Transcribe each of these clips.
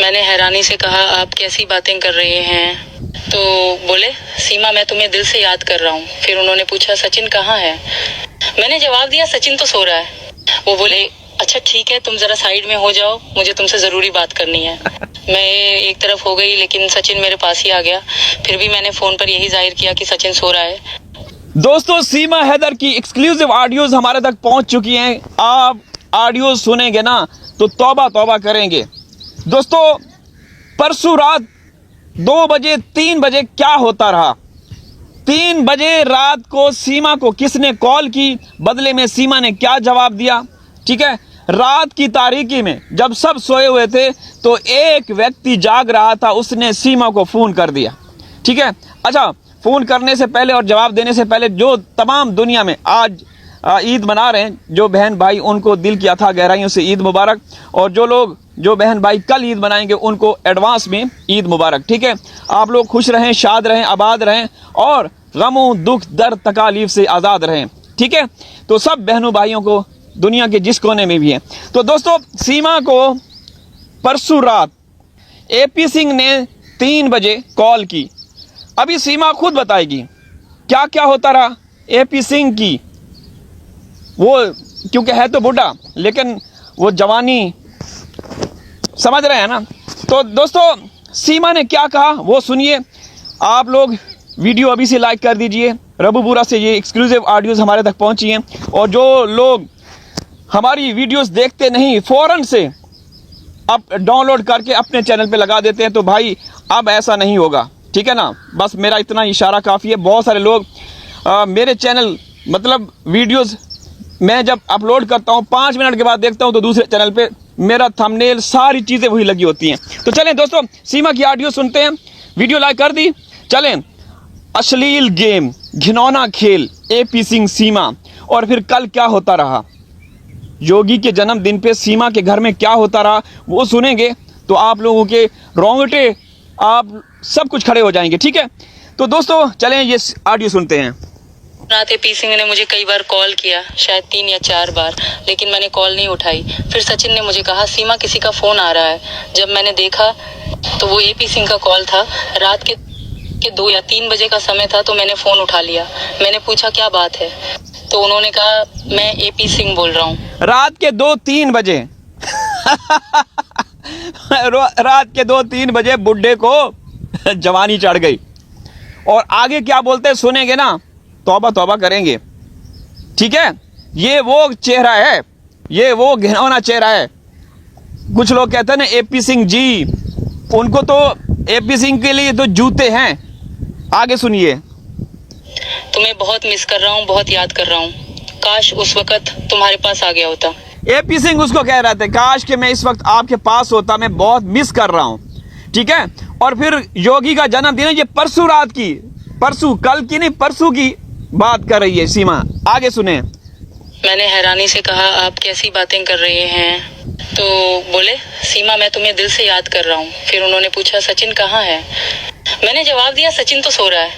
मैंने हैरानी से कहा, आप कैसी बातें कर रहे हैं? तो बोले, सीमा मैं तुम्हें दिल से याद कर रहा हूँ। फिर उन्होंने पूछा, सचिन कहाँ है? मैंने जवाब दिया, सचिन तो सो रहा है। वो बोले, अच्छा ठीक है, तुम जरा साइड में हो जाओ, मुझे तुमसे जरूरी बात करनी है। मैं एक तरफ हो गई, लेकिन सचिन मेरे पास ही आ गया। फिर भी मैंने फोन पर यही जाहिर किया कि सचिन सो रहा है। दोस्तों, सीमा हैदर की एक्सक्लूसिव ऑडियोज हमारे तक पहुंच चुकी हैं। आप ऑडियो सुनेंगे ना तो तौबा तौबा करेंगे। दोस्तों, परसों रात 2 बजे 3 बजे क्या होता रहा। 3 बजे रात को सीमा को किसने कॉल की, बदले में सीमा ने क्या जवाब दिया। ठीक है, रात की तारीकी में जब सब सोए हुए थे तो एक व्यक्ति जाग रहा था, उसने सीमा को फोन कर दिया। ठीक है, अच्छा, फोन करने से पहले और जवाब देने से पहले जो तमाम दुनिया में आज ईद मना रहे हैं, जो बहन भाई, उनको दिल की अथाह गहराइयों से ईद मुबारक। और जो बहन भाई कल ईद मनाएंगे उनको एडवांस में ईद मुबारक। ठीक है, आप लोग खुश रहें, शाद रहें, आबाद रहें और गमों दुख दर्द तकालीफ से आज़ाद रहें। ठीक है, तो सब बहनों भाइयों को दुनिया के जिस कोने में भी हैं। तो दोस्तों, सीमा को परसों रात एपी सिंह ने 3 बजे कॉल की। अभी सीमा खुद बताएगी क्या क्या होता रहा। एपी सिंह की वो, क्योंकि है तो बूढ़ा, लेकिन वो जवानी समझ रहे हैं ना। तो दोस्तों, सीमा ने क्या कहा वो सुनिए। आप लोग वीडियो अभी से लाइक कर दीजिए। रबूपुरा से ये एक्सक्लूसिव ऑडियोज हमारे तक पहुंची हैं, और जो लोग हमारी वीडियोस देखते नहीं, फौरन से अब डाउनलोड करके अपने चैनल पे लगा देते हैं। तो भाई, अब ऐसा नहीं होगा। ठीक है ना, बस मेरा इतना इशारा काफ़ी है। बहुत सारे लोग मेरे चैनल, मतलब वीडियोस मैं जब अपलोड करता हूँ 5 मिनट के बाद देखता हूँ तो दूसरे चैनल पे मेरा थंबनेल, सारी चीज़ें वही लगी होती हैं। तो चलें दोस्तों, सीमा की ऑडियो सुनते हैं। वीडियो लाइक कर दी, चलें। अश्लील गेम, घिनौना खेल, एपी सिंह सीमा, और फिर कल क्या होता रहा। योगी के जन्मदिन पे सीमा के घर में क्या होता रहा वो सुनेंगे तो आप लोगों के रोंगटे, आप सब कुछ खड़े हो जाएंगे। ठीक है, तो दोस्तों चलें ये ऑडियो सुनते हैं। रात एपी सिंह ने मुझे कई बार कॉल किया, शायद 3 या 4 बार, लेकिन मैंने कॉल नहीं उठाई। फिर सचिन ने मुझे कहा, सीमा किसी का फोन आ रहा है। जब मैंने देखा तो वो एपी सिंह का कॉल था। रात के 2 या 3 बजे का समय था, तो मैंने फोन उठा लिया। मैंने पूछा, क्या बात है? तो उन्होंने कहा, मैं एपी सिंह बोल रहा हूँ। रात के 2-3 बजे रात के 2-3 बजे बुड्ढे को जवानी चढ़ गई। और आगे क्या बोलते हैं सुनेंगे ना, तौबा तौबा करेंगे। ठीक है, ये वो चेहरा है, ये वो घिनौना चेहरा है। कुछ लोग कहते हैं ना एपी सिंह जी, उनको तो एपी सिंह के लिए तो जूते हैं। आगे सुनिए। तुम्हें बहुत मिस कर रहा हूँ, बहुत याद कर रहा हूँ। काश उस वक्त तुम्हारे पास आ गया होता। एपी सिंह उसको कह रहे थे, काश कि मैं इस वक्त आपके पास होता, मैं बहुत मिस कर रहा हूँ। ठीक है, और फिर योगी का जन्मदिन है, ये परसों रात की, परसों, कल की नहीं, परसों की बात कर रही है सीमा। आगे सुने। मैंने हैरानी से कहा, आप कैसी बातें कर रहे हैं? तो बोले, सीमा मैं तुम्हें दिल से याद कर रहा हूँ। फिर उन्होंने पूछा, सचिन कहाँ है? मैंने जवाब दिया, सचिन तो सो रहा है।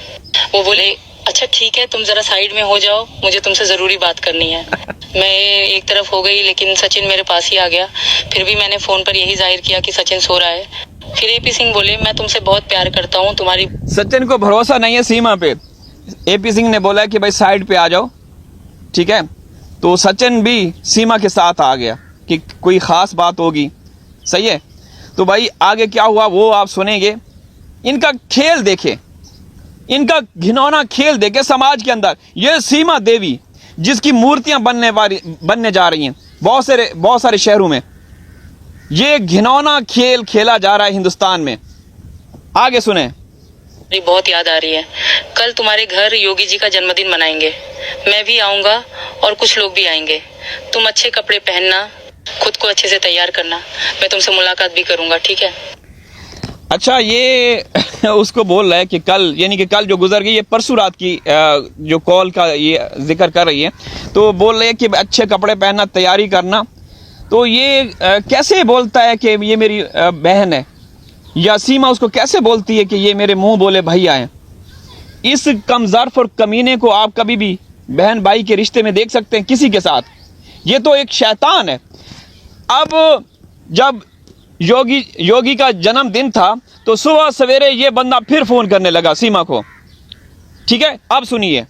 वो बोले, अच्छा ठीक है, तुम जरा साइड में हो जाओ, मुझे तुमसे जरूरी बात करनी है। मैं एक तरफ हो गई, लेकिन सचिन मेरे पास ही आ गया। फिर भी मैंने फोन पर यही जाहिर किया कि सचिन सो रहा है। फिर एपी सिंह बोले, मैं तुमसे बहुत प्यार करता हूँ, तुम्हारी। सचिन को भरोसा नहीं है सीमा पे। एपी सिंह ने बोला कि भाई साइड पे आ जाओ। ठीक है, तो सचिन भी सीमा के साथ आ गया कि कोई खास बात होगी। सही है, तो भाई आगे क्या हुआ वो आप सुनेंगे। इनका खेल देखे, इनका घिनौना खेल देखे समाज के अंदर। ये सीमा देवी जिसकी मूर्तियां बनने जा रही हैं बहुत सारे शहरों में, ये घिनौना खेल खेला जा रहा है हिंदुस्तान में। आगे सुने। बहुत याद आ रही है। कल तुम्हारे घर योगी जी का जन्मदिन मनाएंगे, मैं भी आऊंगा और कुछ लोग भी आएंगे। तुम अच्छे कपड़े पहनना, खुद को अच्छे से तैयार करना, मैं तुमसे मुलाकात भी करूंगा। ठीक है? अच्छा, ये उसको बोल रहा है कि कल, यानी कि कल जो गुजर गई, ये परसों रात की जो कॉल का ये जिक्र कर रही है। तो बोल रहे हैं कि अच्छे कपड़े पहनना, तैयारी करना। तो ये कैसे बोलता है कि ये मेरी बहन है, या सीमा उसको कैसे बोलती है कि ये मेरे मुंह बोले भैया हैं। इस कमज़र्फ और कमीने को आप कभी भी बहन भाई के रिश्ते में देख सकते हैं किसी के साथ। ये तो एक शैतान है। अब जब योगी का जन्मदिन था तो सुबह सवेरे ये बंदा फिर फोन करने लगा सीमा को। ठीक है, अब सुनिए।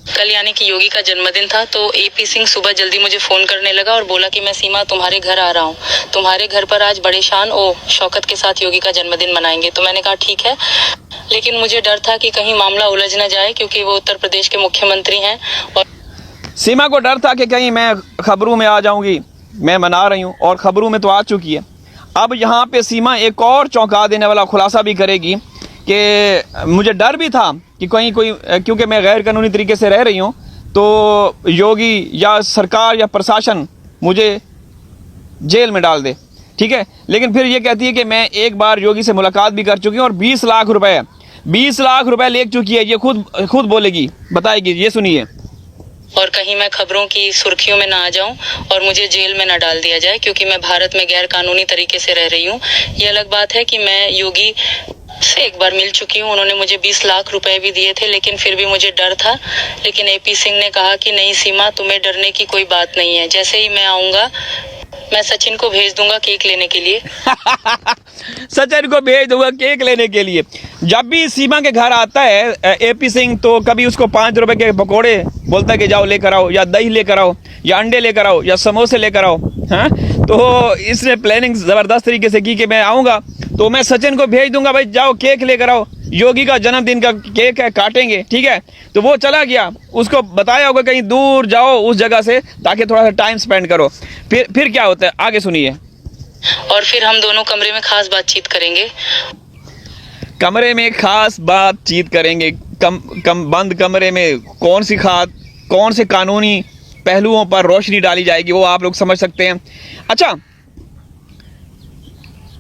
कल यानी कि योगी का जन्मदिन था तो एपी सिंह सुबह जल्दी मुझे फोन करने लगा और बोला कि मैं सीमा तुम्हारे घर आ रहा हूँ, तुम्हारे घर पर आज बड़े शान शौकत के साथ योगी का जन्मदिन मनाएंगे। तो मैंने कहा ठीक है, लेकिन मुझे डर था कि कहीं मामला उलझ न जाए क्योंकि वो उत्तर प्रदेश के मुख्यमंत्री हैं। और सीमा को डर था कि कहीं मैं खबरों में आ जाऊंगी, मैं मना रही हूँ और खबरों में तो आ चुकी है। अब यहाँ पे सीमा एक और चौंका देने वाला खुलासा भी करेगी कि मुझे डर भी था कि कहीं कोई, क्योंकि मैं गैर कानूनी तरीके से रह रही हूँ तो योगी या सरकार या प्रशासन मुझे जेल में डाल दे। ठीक है, लेकिन फिर ये कहती है कि मैं एक बार योगी से मुलाकात भी कर चुकी हूँ और 20 लाख रुपए ले चुकी है। ये खुद बोलेगी, बताएगी, ये सुनिए। और कहीं मैं खबरों की सुर्खियों में ना आ जाऊं और मुझे जेल में ना डाल दिया जाए क्योंकि मैं भारत में गैर कानूनी तरीके से रह रही हूं। ये अलग बात है कि मैं योगी से एक बार मिल चुकी हूं, उन्होंने मुझे 20 लाख रुपए भी दिए थे, लेकिन फिर भी मुझे डर था। लेकिन एपी सिंह ने कहा कि नहीं सीमा, तुम्हें डरने की कोई बात नहीं है, जैसे ही मैं आऊंगा मैं सचिन को भेज दूंगा केक लेने के लिए। सचिन को भेज दूंगा केक लेने के लिए। जब भी सीमा के घर आता है एपी सिंह तो कभी उसको 5 रुपए के पकोड़े बोलता है कि जाओ लेकर आओ, या दही लेकर आओ, या अंडे लेकर आओ, या समोसे लेकर आओ। हाँ, तो इसने प्लानिंग जबरदस्त तरीके से की कि मैं आऊंगा तो मैं सचिन को भेज दूंगा, भाई जाओ केक लेकर आओ, योगी का जन्मदिन का केक है, काटेंगे। ठीक है, तो वो चला गया, उसको बताया होगा कहीं दूर जाओ उस जगह से ताकि थोड़ा सा टाइम स्पेंड करो। फिर क्या होता है आगे सुनिए। और फिर हम दोनों कमरे में खास बातचीत करेंगे। कमरे में खास बातचीत करेंगे। बंद कमरे में कौन से कानूनी पहलुओं पर रोशनी डाली जाएगी वो आप लोग समझ सकते हैं। अच्छा,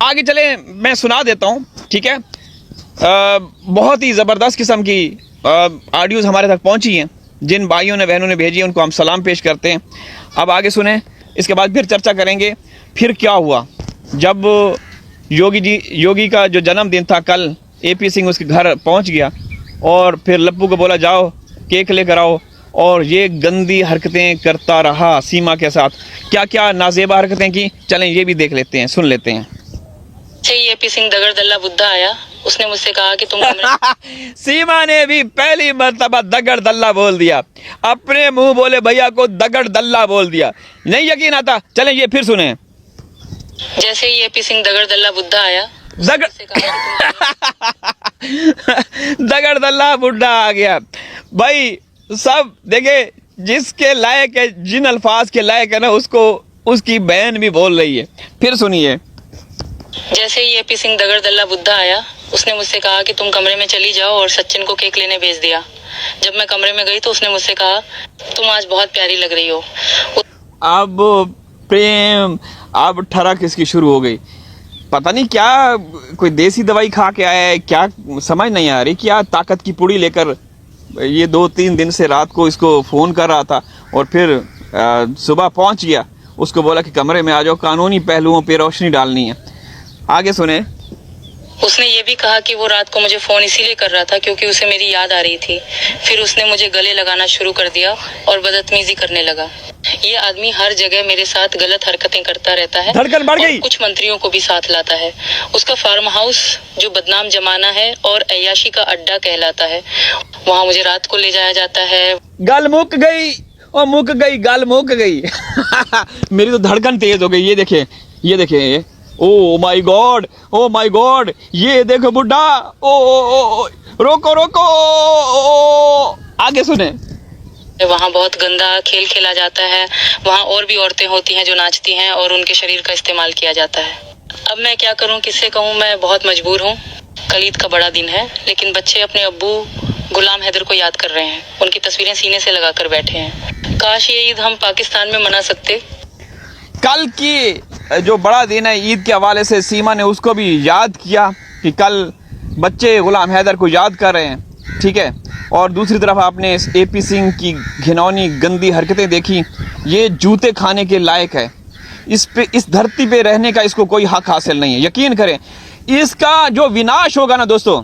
आगे चले, मैं सुना देता हूं। ठीक है, बहुत ही ज़बरदस्त किस्म की ऑडियोज़ हमारे तक पहुंची हैं, जिन भाइयों ने बहनों ने भेजी है उनको हम सलाम पेश करते हैं। अब आगे सुने, इसके बाद फिर चर्चा करेंगे फिर क्या हुआ जब योगी का जो जन्मदिन था कल, एपी सिंह उसके घर पहुंच गया और फिर लप्पू को बोला जाओ केक लेकर आओ, और ये गंदी हरकतें करता रहा सीमा के साथ। क्या क्या नाजेबा हरकतें की, चलें ये भी देख लेते हैं, सुन लेते हैं। एपी सिंह दगड़ दल्ला बुद्धा आया, उसने मुझसे कहा कि तुम सीमा ने भी पहली मर्तबा दगड़ दल्ला बोल दिया, अपने मुंह बोले भैया को दगड़ दल्ला बोल दिया। नहीं यकीन आता, चलें ये फिर सुने। जैसे ही एपी सिंह दगड़ दल्ला बुद्धा आया, दगड़ दल्ला बुड्ढा आ गया। भाई सब देखे, जिसके लायक है, जिन अल्फाज के लायक है ना, उसको उसकी बहन भी बोल रही है। फिर सुनिए। जैसे ही एपी सिंह दगड़ दल्ला बुद्धा आया, उसने मुझसे कहा कि तुम कमरे में चली जाओ और सचिन को केक लेने भेज दिया। जब मैं कमरे में गई तो उसने मुझसे कहा तुम आज बहुत प्यारी लग रही हो। अब प्रेम, अब ठरक इसकी शुरू हो गई। पता नहीं क्या कोई देसी दवाई खा के आया है, क्या समझ नहीं आ रही। क्या ताकत की पुड़ी लेकर ये 2-3 दिन से रात को इसको फ़ोन कर रहा था और फिर सुबह पहुंच गया, उसको बोला कि कमरे में आ जाओ, कानूनी पहलुओं पे रोशनी डालनी है। आगे सुने। उसने ये भी कहा कि वो रात को मुझे फोन इसीलिए कर रहा था क्योंकि उसे मेरी याद आ रही थी। फिर उसने मुझे गले लगाना शुरू कर दिया और बदतमीजी करने लगा। ये आदमी हर जगह मेरे साथ गलत हरकतें करता रहता है, धड़कन बढ़ गई। कुछ मंत्रियों को भी साथ लाता है। उसका फार्म हाउस जो बदनाम जमाना है और अय्याशी का अड्डा कहलाता है, वहाँ मुझे रात को ले जाया जाता है। गल मुक गई, ओ मुक गई, गल मुक गई। मेरी तो धड़कन तेज हो गई। ये देखे, ये देखे, oh my God, oh my God, ये देखो बुड्ढा, ओ रोको रोको, ओ आगे सुने। वहाँ बहुत गंदा खेल खेला जाता है। वहाँ और भी औरतें होती हैं जो नाचती हैं और उनके शरीर का इस्तेमाल किया जाता है। अब मैं क्या करूँ, किससे कहूँ, मैं बहुत मजबूर हूँ। कल ईद का बड़ा दिन है, लेकिन बच्चे अपने अब्बू गुलाम हैदर को याद कर रहे हैं। उनकी तस्वीरें सीने से लगाकर बैठे हैं। काश ये ईद हम पाकिस्तान में मना सकते। कल की जो बड़ा दिन है ईद के हवाले से सीमा ने उसको भी याद किया कि कल बच्चे गुलाम हैदर को याद कर रहे हैं। ठीक है, और दूसरी तरफ आपने इस एपी सिंह की घिनौनी गंदी हरकतें देखी। ये जूते खाने के लायक है। इस धरती पे रहने का इसको कोई हक हासिल नहीं है। यकीन करें, इसका जो विनाश होगा ना दोस्तों,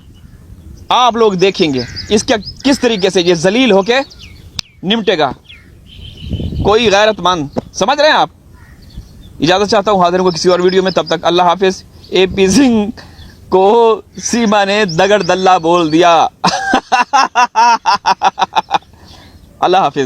आप लोग देखेंगे इसका किस तरीके से ये जलील होके निपटेगा। कोई गैरतमंद, समझ रहे हैं आप, इजाज़त चाहता हूँ, हाजिर हूँ किसी और वीडियो में, तब तक अल्लाह हाफिज़। AP सिंह को सीमा ने दगड़ दल्ला बोल दिया। अल्लाह हाफिज़।